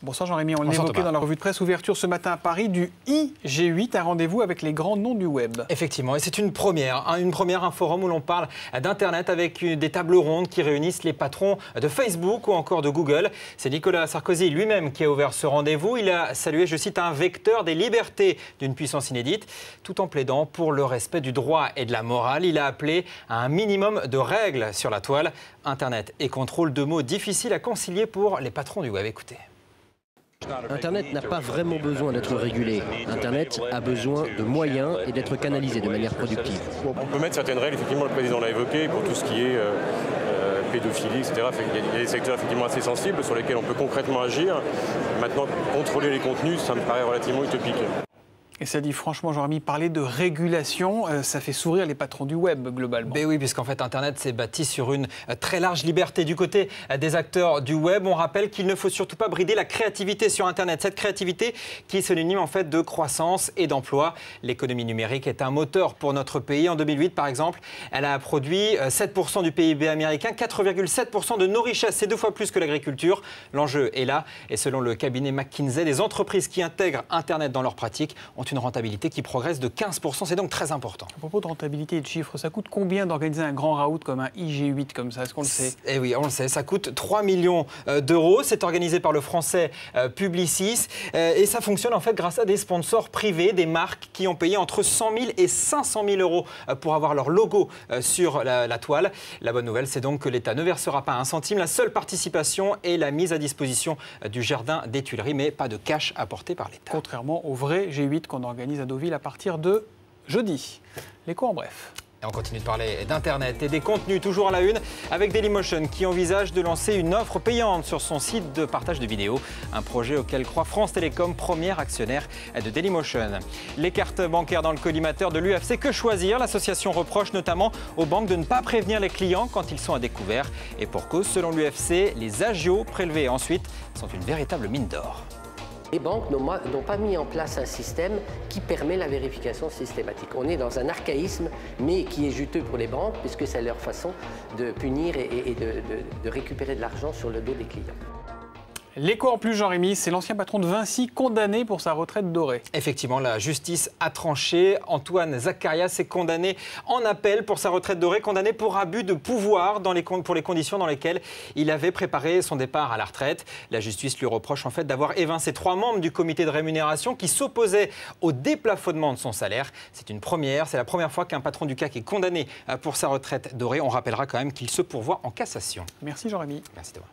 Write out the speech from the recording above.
Bonsoir Jean-Rémy, on Bonsoir l'évoquait Thomas. dans la revue de presse, ouverture ce matin à Paris du IG8, un rendez-vous avec les grands noms du web. Effectivement, et c'est une première, un forum où l'on parle d'Internet avec des tables rondes qui réunissent les patrons de Facebook ou encore de Google. C'est Nicolas Sarkozy lui-même qui a ouvert ce rendez-vous. Il a salué, je cite, un vecteur des libertés d'une puissance inédite, tout en plaidant pour le respect du droit et de la morale. Il a appelé à un minimum de règles sur la toile. Internet et contrôle, deux mots difficiles à concilier pour les patrons du web. Écoutez. Internet n'a pas vraiment besoin d'être régulé. Internet a besoin de moyens et d'être canalisé de manière productive. On peut mettre certaines règles, effectivement, le président l'a évoqué, pour tout ce qui est pédophilie, etc. Il y a des secteurs effectivement assez sensibles sur lesquels on peut concrètement agir. Maintenant, contrôler les contenus, ça me paraît relativement utopique. Et ça dit franchement, Jean-Rémy, parler de régulation, ça fait sourire les patrons du web, globalement. Ben oui, puisqu'en fait, Internet s'est bâti sur une très large liberté. Du côté des acteurs du web, on rappelle qu'il ne faut surtout pas brider la créativité sur Internet. Cette créativité qui est synonyme en fait de croissance et d'emploi. L'économie numérique est un moteur pour notre pays. En 2008, par exemple, elle a produit 7% du PIB américain, 4,7% de nos richesses. C'est 2 fois plus que l'agriculture. L'enjeu est là. Et selon le cabinet McKinsey, les entreprises qui intègrent Internet dans leurs pratiques ont une rentabilité qui progresse de 15%. C'est donc très important. À propos de rentabilité et de chiffres, ça coûte combien d'organiser un grand raout comme un IG8 comme ça? Est-ce qu'on le sait? Eh oui, on le sait. Ça coûte 3 millions d'euros. C'est organisé par le français Publicis. Et ça fonctionne en fait grâce à des sponsors privés, des marques qui ont payé entre 100 000 et 500 000 euros pour avoir leur logo sur la toile. La bonne nouvelle, c'est donc que l'État ne versera pas un centime. La seule participation est la mise à disposition du jardin des Tuileries, mais pas de cash apporté par l'État. Contrairement au vrai G8 qu'on organise à Deauville à partir de jeudi. L'écho en bref. Et on continue de parler d'Internet et des contenus, toujours à la une, avec Dailymotion qui envisage de lancer une offre payante sur son site de partage de vidéos. Un projet auquel croit France Télécom, premier actionnaire de Dailymotion. Les cartes bancaires dans le collimateur de l'UFC, que choisir? L'association reproche notamment aux banques de ne pas prévenir les clients quand ils sont à découvert. Et pour cause, selon l'UFC, les agios prélevés ensuite sont une véritable mine d'or. Les banques n'ont pas mis en place un système qui permet la vérification systématique. On est dans un archaïsme, mais qui est juteux pour les banques, puisque c'est leur façon de punir et de récupérer de l'argent sur le dos des clients. L'écho en plus, Jean-Rémy, c'est l'ancien patron de Vinci condamné pour sa retraite dorée. Effectivement, la justice a tranché. Antoine Zacharias est condamné en appel pour sa retraite dorée, condamné pour abus de pouvoir pour les conditions dans lesquelles il avait préparé son départ à la retraite. La justice lui reproche en fait d'avoir évincé 3 membres du comité de rémunération qui s'opposaient au déplafonnement de son salaire. C'est une première, c'est la première fois qu'un patron du CAC est condamné pour sa retraite dorée. On rappellera quand même qu'il se pourvoit en cassation. Merci Jean-Rémy. Merci Thomas.